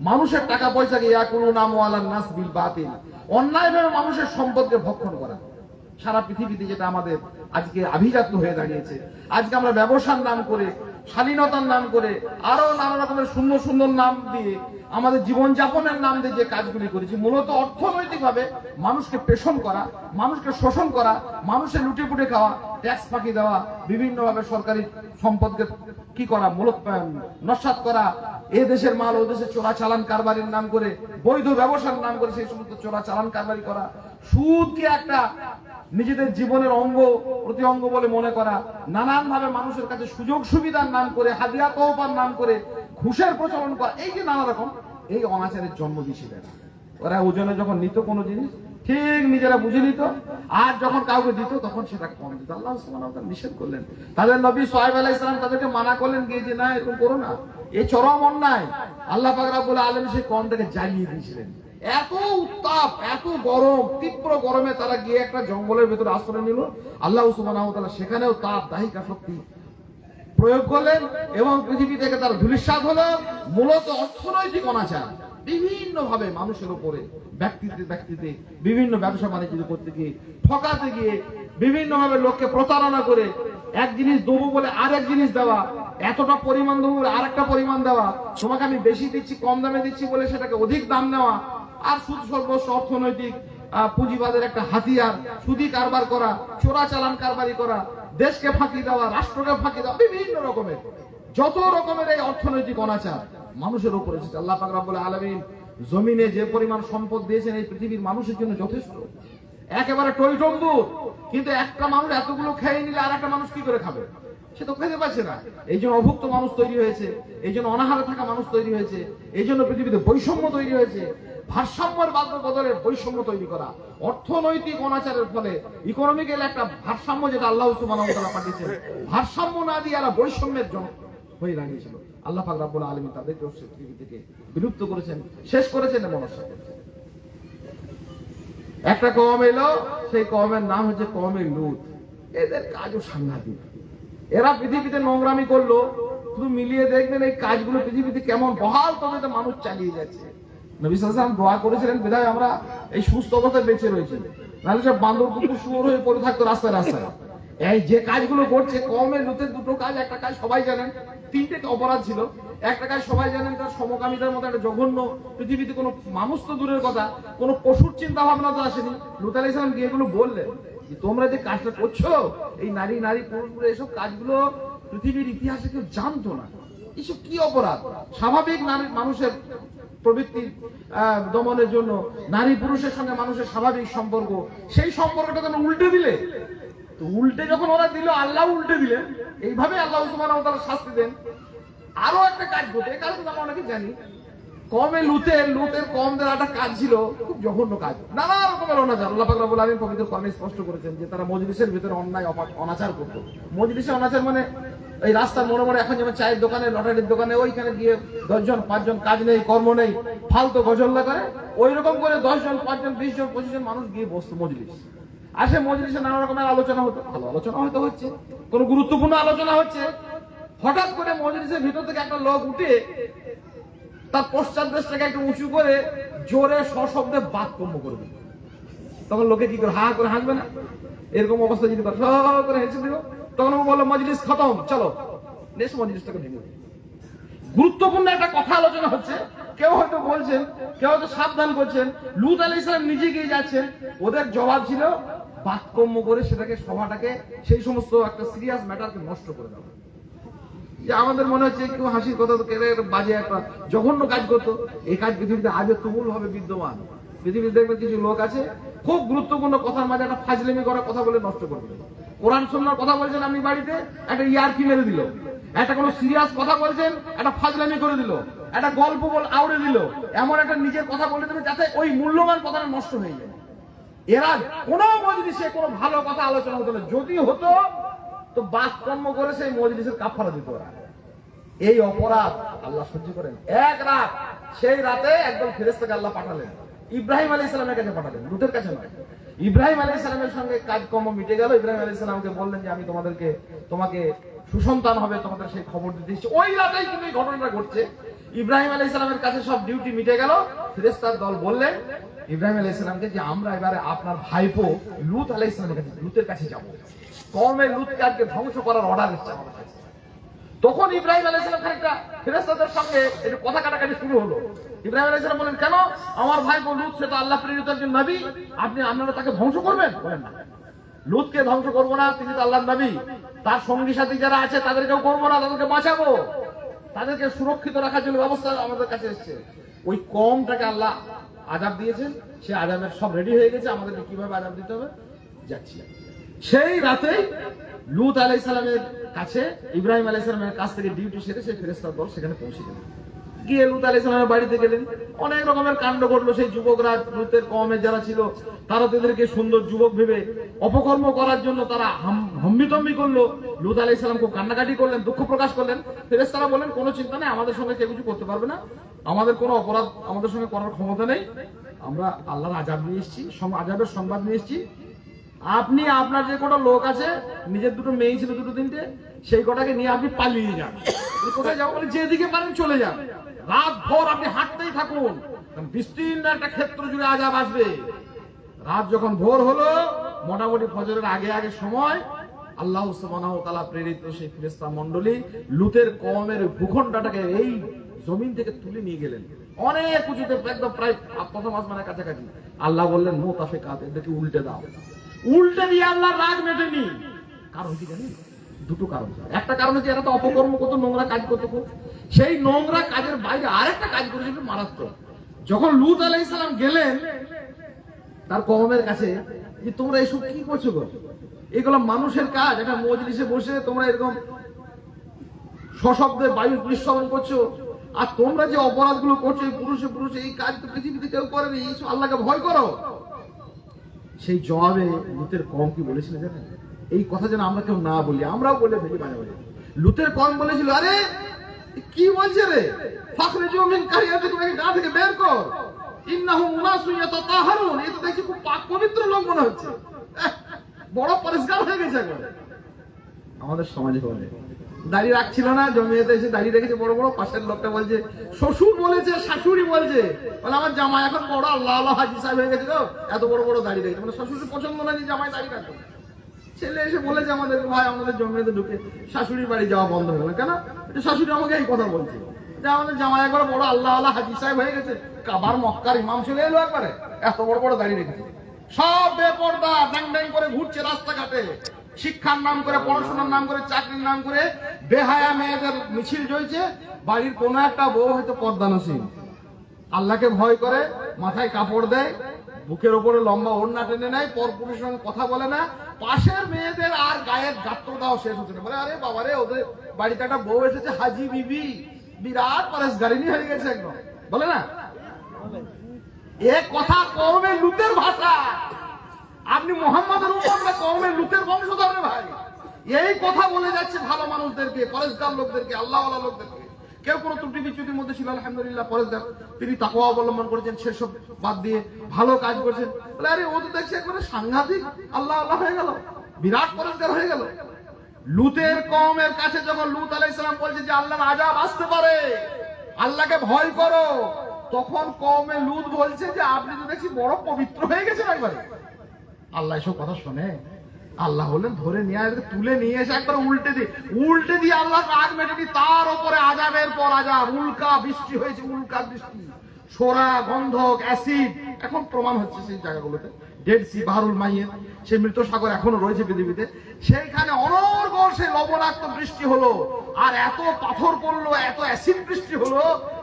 মানুষের টাকা পয়সাকে ইয়াকুলুনা আমওয়ালান নাস বিল বাতিল, অন্যায়ভাবে মানুষের সম্পদকে ভক্ষণ করা। সারা পৃথিবীতে যেটা আমাদের আজকে আভিজাত্য হয়ে দাঁড়িয়েছে, আজকে আমরা ব্যবসার নাম করে, শালীনতার নাম করে, আরো নানা রকমের সুন্দর সুন্দর নাম দিয়ে আমাদের জীবনযাপনের নাম দিয়ে যে কাজগুলি করেছি, মূলত অর্থনৈতিকভাবে মানুষকে পেষণ করা, মানুষকে শোষণ করা, মানুষের লুটে পুটে খাওয়া, ট্যাক্স ফাঁকি দেওয়া, বিভিন্নভাবে সরকারি সম্পদকে কি করা, মূলত নস্যাৎ করা, এ দেশের মাল ও দেশে চোরাচালান কারবারির নাম করে, বৈধ ব্যবসার নাম করে সেই সমস্ত চোরাচালান কারবারি করা, সুদকে একটা নিজেদের জীবনের অঙ্গ প্রতি অঙ্গ বলে মনে করা, নানান ভাবে মানুষের কাছে সুযোগ সুবিধার নাম করে, হাদিয়া তওবার নাম করে ঘুষের প্রচলন করা, এই যে নানা রকম এই অনাচারের জন্ম দিয়েছিল। ওরা ওজনে যখন নিত কোনো জিনিস ঠিক নিজেরা বুঝে নিত, আর যখন কাউকে দিত তখন সেটা কম দিত। আল্লাহ সুবহানাহু ওয়া তাআলা নিষেধ করলেন, তাদের নবী সোহাইব আলাইহিস সালাম তাদেরকে মানা করলেন গিয়ে যে না, এরকম করো না, এই চরম অন্যায়। আল্লাহ পাক রব্বুল আলামিন সেই কওমটাকে জ্বালিয়ে দিয়েছিলেন। এত উত্তাপ, এত গরম, তীব্র গরমে তারা গিয়ে একটা জঙ্গলের ভেতরে আশ্রয় নিল। আল্লাহ সুবহানাহু ওয়া তাআলা সেখানেও তাপ দাহিকা শক্তি প্রয়োগ করলেন এবং পৃথিবী থেকে তার ধূলিসাৎ হলো। মূলত অর্থনৈতিক অনাচার বিভিন্ন ভাবে মানুষের উপরে, ব্যক্তিতে ব্যক্তিতে বিভিন্ন ব্যবসা বাণিজ্য করতে গিয়ে, ঠকাতে গিয়ে, বিভিন্ন ভাবে লোককে প্রতারণা করে এক জিনিস দেবো বলে আর এক জিনিস দেওয়া, এতটা পরিমাণ দেবো বলে আর একটা পরিমাণ দেওয়া, তোমাকে আমি বেশি দিচ্ছি কম দামে দিচ্ছি বলে সেটাকে অধিক দাম নেওয়া, আর সুদ সর্বস্ব অর্থনৈতিক পুঁজিবাদের একটা হাতিয়ার, সুদি কারবার করা, চোরাচালান কারবারি করা, দেশকে ফাঁকি দেওয়া, রাষ্ট্রকে ফাঁকি দেওয়া, বিভিন্ন রকমের যত রকমের এই অর্থনৈতিক অনাচার মানুষের উপরে এসেছে। আল্লাহ পাক রব্বুল আলামিন জমিনে যে পরিমাণ সম্পদ দিয়েছেন এই পৃথিবীর মানুষের জন্য যথেষ্ট, একেবারে টইটম্বুর। কিন্তু একটা মানুষ এতগুলো খেয়ে নিলে আর একটা মানুষ কি করে খাবে? সে তো খেতে পারছে না। এই জন্য অভুক্ত মানুষ তৈরি হয়েছে, এই জন্য অনাহারে থাকা মানুষ তৈরি হয়েছে, এই জন্য পৃথিবীতে বৈষম্য তৈরি হয়েছে। ভারসাম্যের বদলে বৈষম্য তৈরি করা, অর্থনৈতিক অনাচারের ফলে ইকোনমিক্যাল একটা ভারসাম্য যেটা আল্লাহ সুবহানাহু ওয়া তাআলা পাঠিয়েছেন, ভারসাম্য না দিয়ে এরা বৈষম্যের জন্য হয়ে দাঁড়িয়েছিল। আল্লাহ পাক রব্বুল আলামিন তাদেরকে পৃথিবী থেকে বিলুপ্ত করেছেন, শেষ করেছেন এবং নষ্ট করেছেন। একটা কওম এলো, সেই কওমের নাম হচ্ছে কওমে লূত। এদের কাজও সাংঘাতিক। এরা পৃথিবীতে নোংরামি করলো, শুধু মিলিয়ে দেখবেন এই কাজগুলো পৃথিবীতে কেমন বহাল তবে মানুষ চালিয়ে যাচ্ছে। নবী সাল্লাল্লাহু আলাইহি ওয়াসাল্লাম দোয়া করেছিলেন বিধায় আমরা এই সুস্থ অবস্থায় বেঁচে রয়েছি, নাহলে সব বান্দর কুকুর শুয়োর হয়ে পড়ে থাকতো রাস্তায় রাস্তায়। এই যে কাজগুলো করছে কওমের লুতের দুটো কাজ, একটা কাজ সবাই জানেন, তিনটে অপরাধ ছিল। একটা কাজ সবাই জানেন, তার সমকামীদের মতো একটা জঘন্য, পৃথিবীতে কোনো মানুষ তো দূরের কথা, কোনো পশুর চিন্তা ভাবনা তো আসেনি। লূত আলাইহিস সালাম গিয়ে এগুলো বললেন যে তোমরা যে কাজটা করছো, এই নারী পুরুষ এসব কাজগুলো পৃথিবীর ইতিহাসে কেউ জানতো না। এসব কি অপরাধ? স্বাভাবিক নারী মানুষের প্রবৃত্তি দমনের জন্য নারী পুরুষের সঙ্গে মানুষের স্বাভাবিক সম্পর্ক, সেই সম্পর্কটা তোমরা উল্টে দিলে। তো উল্টে যখন ওরা দিল, আল্লাহ উল্টে দিলেন। এইভাবে আল্লাহ সুবহানাহু ওয়া তাআলা শাস্তি দেন। আরো একটা কাজ ঘটে, এই কারণে আমরা অনেকে জানি, কমে লুতের কমদের একটা কাজ ছিল, খুব জঘন্য কাজ, নানা রকমের অনাচার। আল্লাহ পাক রব্বুল আলামিন পবিত্র কোরআনে স্পষ্ট করেছেন যে তারা মজলিসের ভিতরে অন্যায় অনাচার করত। মজলিসে অনাচার মানে এই রাস্তার মোড়ে মোড়ে এখন যেমন চায়ের দোকানে, লটারির দোকানে, ওইখানে গিয়ে 10 জন 5 জন কাজ নেই কর্ম নেই ফালতু গজল্লা করে, ওই রকম করে 10 জন 5 জন 20 জন 25 জন মানুষ গিয়ে বসতো মজলিস। আর সে মজলিসে নানা রকমের আলোচনা হতো, ভালো আলোচনা হয়তো হচ্ছে, কোনো গুরুত্বপূর্ণ আলোচনা হচ্ছে। হঠাৎ করে মজলিসের ভিতর থেকে একটা লোক উঠে তার পশ্চাৎ দেশটাকে একটু উঁচু করে জোরে সশব্দে বাক্যম্য করবে। তখন লোকে কি করে, হা করে হাসবে না? এরকম অবস্থা যদি করে হেসে দিল, তখন ও বললো মজলিস খতম, চলো নেক্সট মজলিসটাকে ভেঙে। গুরুত্বপূর্ণ একটা কথা আলোচনা হচ্ছে, কেউ হয়তো বলছেন, কেউ হয়তো সাবধান করছেন, লূত আলাইহিস সালাম নিজে গিয়ে যাচ্ছেন। ওদের জবাব ছিল বাক্যম্য করে সেটাকে, সভাটাকে, সেই সমস্ত একটা সিরিয়াস ম্যাটারকে নষ্ট করে দেওয়া। যে আমাদের মনে হচ্ছে একটু হাসির কথা, তো কেড়ে বাজে একটা জঘন্য কাজ করতো। এই কাজ পৃথিবীতে আজও তুমুল ভাবে বিদ্যমান। পৃথিবীতে দেখবেন কিছু লোক আছে খুব গুরুত্বপূর্ণ কথার মাঝে একটা ফাজলামি করার কথা বলে নষ্ট করে দিল। কোরআন সুন্নাহর কথা বলছেন আপনি বাড়িতে, একটা ইয়ারকি মেরে দিল। একটা কোনো সিরিয়াস কথা বলছেন, একটা ফাজলামি করে দিল। একটা গল্প আউড়ে দিল, এমন একটা নিজের কথা বলে দেবে যাতে ওই মূল্যবান কথাটা নষ্ট হয়ে যায়। এরা কোনো মজলিসে কোনো ভালো কথা আলোচনা হতো না, যদি হতো তো বাক্যম্য করে সেই মজলিসের কাফারা দিত ওরা। এই অপরাধ আল্লাহ সহ্য করেন। এক রাত, সেই রাতে একদম ফেরেশতাকে আল্লাহ পাঠালেন, ইব্রাহিম আলাইহিস সালামের কাছে পাঠালেন, লূতের কাছে নয়। ইব্রাহিম আলাইহিস সালামের সঙ্গে কাজকর্ম মিটে গেল। ইব্রাহিম আলাইহিস সালামকে বললেন যে আমি তোমাকে সুসন্তান হবে, তোমাদের সেই খবর দিতে এসেছি। ওই রাতেই কিন্তু এই ঘটনাটা ঘটছে। ইব্রাহিম আলাইহিস সালামের কাছে সব ডিউটি মিটে গেল। ফেরেশতার দল বললেন ইব্রাহিম আলাইহিস সালামকে যে আমরা এবারে আপনার ভাইপো লূত আলাইহিস সালামের কাছে, লূতের কাছে যাব, কওমে লূতকে আজকে ধ্বংস করার অর্ডার এসেছে আমাদের কাছে। তখন ইব্রাহিম আলাইহিস সালাম খানিকটা ফেরেশতাদের সঙ্গে একটু কথা কাটাকাটি শুরু হলো। ইব্রাহিম আলাইহিস সালাম বলেন, কেন? আমার ভাই লূত সে তো আল্লাহ প্রেরিত একজন নবী, আপনারা তাকে ধ্বংস করবেন? বলেন না, লূতকে ধ্বংস করবো না, তিনি তো আল্লাহর নবী। তার সঙ্গী সাথী যারা আছে তাদেরকেও করবো না, তাদেরকে বাঁচাবো, তাদেরকে সুরক্ষিত রাখার জন্য ব্যবস্থা আমাদের কাছে এসেছে। ওই কওমটাকে আল্লাহ আযাব দিয়েছেন, সে আযাবের সব রেডি হয়ে গেছে, আমাদেরকে কিভাবে আযাব দিতে হবে যাচ্ছি। সেই রাতেই লূত আলাইহিস সালামের কাছে, ইব্রাহিম আলাইহিস সালামের কাছ থেকে ডিউটি সেরে সেই ফেরেশতার দল সেখানে পৌঁছে গেল। গিয়ে লূত আলাইহিস সালামের বাড়িতে গেলেন। অনেক রকমের কাণ্ড ঘটলো। সেই যুবকরা, লূতের কওমের যারা ছিল, তারা তাদেরকে সুন্দর যুবক ভেবে অপকর্ম করার জন্য তারা হম্বিতম্বি করলো। লূত আলাইহিস সালাম খুব কান্নাকাটি করলেন, দুঃখ প্রকাশ করলেন। ফেরেশতারা বললেন, কোনো চিন্তা নেই, আমাদের সঙ্গে কেউ কিছু করতে পারবে না, আমাদের কোনো অপরাধ আমাদের সঙ্গে করার ক্ষমতা নেই, আমরা আল্লাহর আযাব নিয়ে এসেছি, আযাবের সংবাদ নিয়ে এসেছি। আপনি আপনার যে কটা লোক আছে, নিজের দুটো মেয়ে ছিল, দুটো তিনটে, সেই কটাকে নিয়ে আপনি পালিয়ে যান। কোথায় যাবো? বলে যেদিকে পারেন চলে যান, রাত ভোর আপনি হাঁটতেই থাকুন, বিস্তীর্ণ একটা ক্ষেত্র জুড়ে আযাব আসবে। রাত যখন ভোর হলো, মোটামুটি ফজরের আগে আগে সময়, আল্লাহ সুবহানাহু ওয়া তাআলা প্রেরিত সেই ফেরেশতা মণ্ডলী লূতের কওমের ভূখণ্ডটাকে এই জমিন থেকে তুলে নিয়ে গেলেন অনেক উঁচুতে, একদম প্রায় প্রথম আসমানের কাছাকাছি। আল্লাহ বললেন, মুতাফিকাত, এদেরকে উল্টে দাও। উল্টে দিয়ে আল্লাহর রাগ মেটেনি। কারণ কি জানেন? দুটো কারণ। একটা কারণ হচ্ছে এরা তো অপকর্ম করতো, নোংরা কাজ করতো খুব। সেই নোংরা কাজের বাইরে আরেকটা কাজ করেছিল মারাত্মক। যখন লূত আলাইহিস সালাম গেলেন তার কওমের কাছে, যে তোমরা এসব কি করছো গো? এগুলো মানুষের কাজ? একটা মজলিসে বসে তোমরা এরকম সশব্দে বায়ু নিঃসরণ করছো, আর তোমরা যে অপরাধগুলো করছো, পুরুষে এই কাজ তো পৃথিবীতে কেউ করেনি, এইসব আল্লাহকে ভয় করো। সেই জবাবে লূতের কওম কি বলেছিল জানেন? এই কথা যেন আমরা কেউ না বলি, আমরাও বলে ফেলি মাঝে মাঝে। লূতের কওম বলেছিল, আরে কি বলছে রে, ফাখরিজু মিন কারিয়াতিকুম, একে গা থেকে বের কর, ইন্নাহুম উনাসুন ইয়াতাতাহারুন, এই তো দেখছি খুব পাক পবিত্র লোক মনে হচ্ছে, বড় পরিষ্কার হয়ে গেছে এখন। আমাদের সমাজে বলে দাড়ি রাখছিল না, জমিয়েতে এসে দাড়ি রেখেছে বড় বড়। পাশের লোকটা বলছে শ্বশুর বলেছে, শাশুড়ি বলছে, বলে আমার জামাই এখন বড় আল্লাহ আল্লাহ হাজি সাহেব হয়ে গেছে, এত বড় বড় দাড়ি রেখেছে। মানে শ্বশুরের পছন্দ না যে জামাই দাড়ি রাখবে। ছেলে এসে বলেছে আমাদের, ভাই আমাদের জমিতে ঢুকে শাশুড়ির বাড়ি যাওয়া বন্ধ হয়ে গেল। কেন? শাশুড়ি আমাকে এই কথা বলছে যে আমাদের জামাই একবার বড় আল্লাহ আল্লাহ হাজি সাহেব হয়ে গেছে, কাবার মক্কার ইমাম চলে এলো একবারে, এত বড় বড় দাড়ি রেখেছে। সব বেপরদা ড্যাং ড্যাং করে ঘুরছে রাস্তাঘাটে, শিক্ষার নাম করে, পড়াশোনার নাম করে, চাকরির নাম করে বেহায়া মেয়েদের মিছিল চলছে। বাড়ির কোন একটা বউ হয়তো পর্দানসীন, আল্লাহকে ভয় করে, মাথায় কাপড় দেয়, বুকের ওপরে লম্বা ওড়না টেনে নেয়, পরপুরুষের সঙ্গে কথা বলে না, পাশের মেয়েদের আর গায়ের গাত্র দাও শেষ হচ্ছে না। বলে আরে বাবারে, ওদের বাড়িতে একটা বউ এসেছে হাজি বিবি, বিরাট পরেশগারিনী হয়ে গেছে একদম, বলে না? এ কথা কওমে লুতের ভাষা। আপনি মোহাম্মদের উপর না কওমে লুতের বংশধর রে ভাই। এই কথা বলে যাচ্ছে ভালো মানুষদেরকে, পরেশগার লোকদেরকে, আল্লাহওয়ালা লোকদেরকে। কেউ কোনো ত্রুটি বিচ্যুতির মধ্যে ছিল, আলহামদুলিল্লাহ পরেশগার, তিনি তাকওয়া অবলম্বন করেছেন, সেসব বাদ দিয়ে ভালো কাজ করছেন। বলে আরে ও তো দেখছি একবারে সাংঘাতিক আল্লাহ আল্লাহ হয়ে গেল, বিরাট পরেশগার হয়ে গেল। লুতের কওমের কাছে যখন লুত আলাইহিস সালাম বলছে যে আল্লাহর আযাব আসতে পারে, আল্লাহকে ভয় করো, তখন কওমে লুত বলছে যে আপনি তো দেখছি বড় পবিত্র হয়ে গেছেন একবারে। আল্লাহ এসব কথা শোনে? আল্লাহ বললেন ধরে নিয়ে আসবে, তুলে নিয়ে এসে একবার উল্টে দিয়ে আল্লাহ রাগ মেটে দিয়ে তার উপরে আযাবের পর আযাব, উল্কা বৃষ্টি হয়েছে, উল্কা বৃষ্টি, সোরা, গন্ধক, অ্যাসিড, এখন প্রমাণ হচ্ছে সেই জায়গাগুলোতে। ডেড সি, বাহরুল মাইয়ের, সেই মৃত সাগর এখনো রয়েছে পৃথিবীতে, সেইখানে অনর্গল সেই লবণাক্ত বৃষ্টি হলো, আর এত পাথর পড়লো, এত অ্যাসিড বৃষ্টি হলো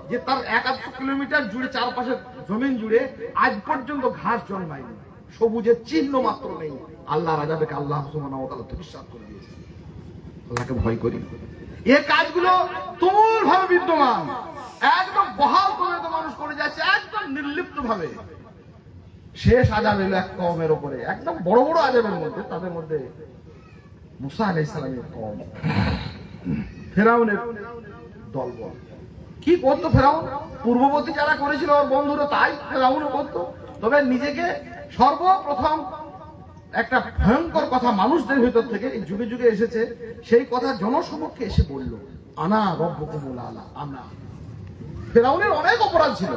যে তার 1-1.5 কিলোমিটার জুড়ে, চারপাশে জমিন জুড়ে আজ পর্যন্ত ঘাস জন্মায়নি, সবুজের চিহ্ন মাত্র নেই। আল্লাহর আযাবকে আল্লাহ সুবহানাহু ওয়া তাআলা ধূলিসাৎ করে দিয়েছে। আল্লাহকে ভয় করি। এই কাজগুলো তুমুল ভাবে বিদ্যমান, একদম বহাল করে তো মানুষ করে যাচ্ছে, একদম নির্লিপ্ত ভাবে। শেষ আযাব এলো এক কওমের উপরে, একদম বড় বড় আযাবের মধ্যে, তাদের মধ্যে মুসা আলাইহিস সালামের কওম, ফেরাউনের দলবল। কি করতো ফেরাউন? পূর্ববর্তী যারা করেছিল ওর বন্ধুরা, তাই ফেরাউনও করতো। তবে নিজেকে সর্বপ্রথম একটা ভয়ঙ্কর কথা মানুষদের ভিতর থেকে এই যুগে যুগে এসেছে, সেই কথা জনসমক্ষে এসে বলল, আনা রব্বুকুমুল আলা। আনা, ফেরাউনের অনেক অপরাধ ছিল,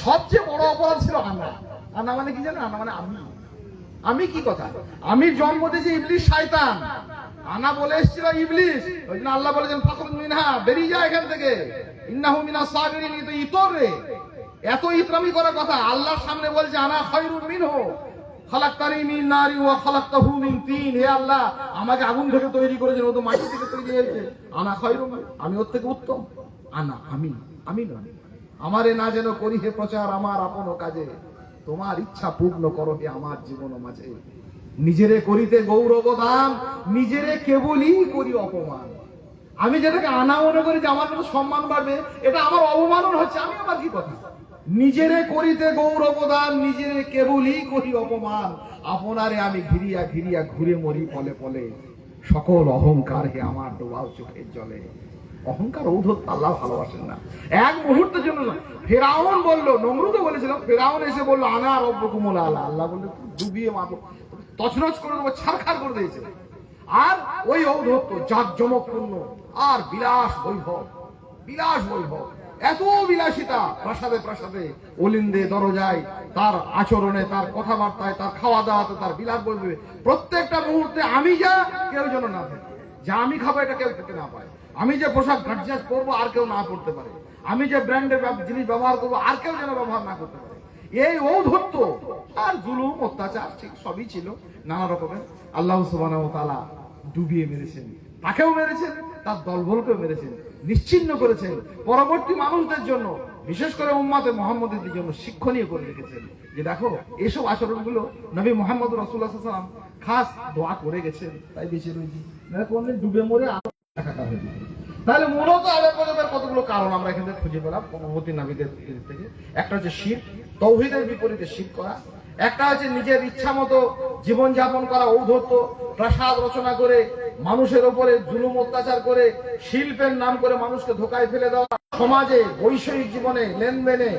সবচেয়ে বড় অপরাধ ছিল আনা। আনা মানে কি জানেন? আনা মানে আমি। আমি কি কথা? আমির জন্ম দিয়েছে ইবলিস, শয়তান। আনা বলে এসেছিল ইবলিস, ওই জন্য আল্লাহ বলেছেন ফাখরুজ মিনহা, বেরিয়ে যা এখান থেকে, ইন্নাহু মিনাস সাবিরিন। তো ইতর রে, এত ইতরামি করার কথা। আল্লাহর সামনে বলছে আনা খায়রুম মিনহু খালাকতানি মিন নারি ওয়া খালাকতাহু মিন তিন। হে আল্লাহ, আমাকে আগুন থেকে তৈরি করেছেন, ও তো মাটি থেকে তৈরি হয়েছে। আনা খায়রুম, আমি ওর থেকে উত্তম। আনা, আমি নয়। আমারে না যেন করি হে প্রচার আমার আপন কাজে, তোমার ইচ্ছা পূর্ণ করো হে আমার জীবন মাঝে। নিজেরে করিতে গৌরব দান, নিজেরে কেবলই করি অপমান। আমি যেটাকে আনা মনে করি যে আমার মতো সম্মান বাড়বে, এটা আমার অবমানন হচ্ছে। আমি আবার কি কথা? নিজেরে করিতে গৌরব দান, নিজেরে কেবলই করি অপমান। আপনারে আমি ঘিরিয়া ঘিরিয়া ঘুরে মরি পলে পলে, সকল অহংকার হে আমার ডোবাও চোখের জলে। অহংকার, ঔদ্ধত্য আল্লাহ ভালোবাসেন না, এক মুহূর্তের জন্য না। ফেরাউন বললো, নমরুদও বলেছিল, ফেরাউন এসে বললো আনা রব্বুকুমুল আলা। আল্লাহ বললো ডুবিয়ে মারবো, তছনছ করে দেবো, ছারখার করে দিয়েছে। আর ওই ঔদ্ধত্য, জাঁকজমকপূর্ণ, আর বিলাস বৈভব, এত বিলাসিতা, প্রাসাদে প্রাসাদে, অলিন্দে দরজায়, তার আচরণে, তার কথাবার্তায়, তার খাওয়া দাওয়াতে, তার বিলাস বলবে। প্রত্যেকটা মুহূর্তে আমি যা, কেউ যেন না থাকে, যা আমি খাবো এটা কেউ খেতে না পায়, আমি যে পোশাক গার্জিয়াস করবো আর কেউ না করতে পারে, আমি যে ব্র্যান্ডের জিনিস ব্যবহার করবো আর কেউ যেন ব্যবহার না করতে পারে। এই ঔদ্ধত্য আর জুলুম, অত্যাচার, ঠিক সবই ছিল নানা রকমের। আল্লাহ সুবহানাহু ওয়া তাআলা ডুবিয়ে মেরেছেন, তাকেও মেরেছেন, তার দলবলকেও মেরেছেন, নিশ্চিহ্ন করেছেন। পরবর্তী মানুষদের জন্য, বিশেষ করে উম্মতে মুহাম্মদীদের জন্য শিক্ষণীয় করে রেখেছেন যে দেখো এসব আচরণগুলো নবী মুহাম্মদ রাসূলুল্লাহ সাল্লাল্লাহু আলাইহি ওয়াসাল্লাম খাস দোয়া করে গেছেন, তাই বেঁচে রয়েছি, না কোনদিন ডুবে মরে আরো একাকার হয়ে যেত। তাহলে মূলত আবেগের কতগুলো কারণ আমরা এখান থেকে খুঁজে পেলাম পূর্ববর্তী নবীদের থেকে। একটা হচ্ছে শিরক, তাওহীদের বিপরীতে শিরক করা। একটা হচ্ছে নিজের ইচ্ছা মতো জীবন যাপন করা, ঔদ্ধত্য, প্রাসাদ রচনা করে মানুষের উপরে জুলুম অত্যাচার করে, শিল্পের নাম করে মানুষকে ধোকায় ফেলে দেওয়া, সমাজে বৈষয়িক জীবনে লেনদেনে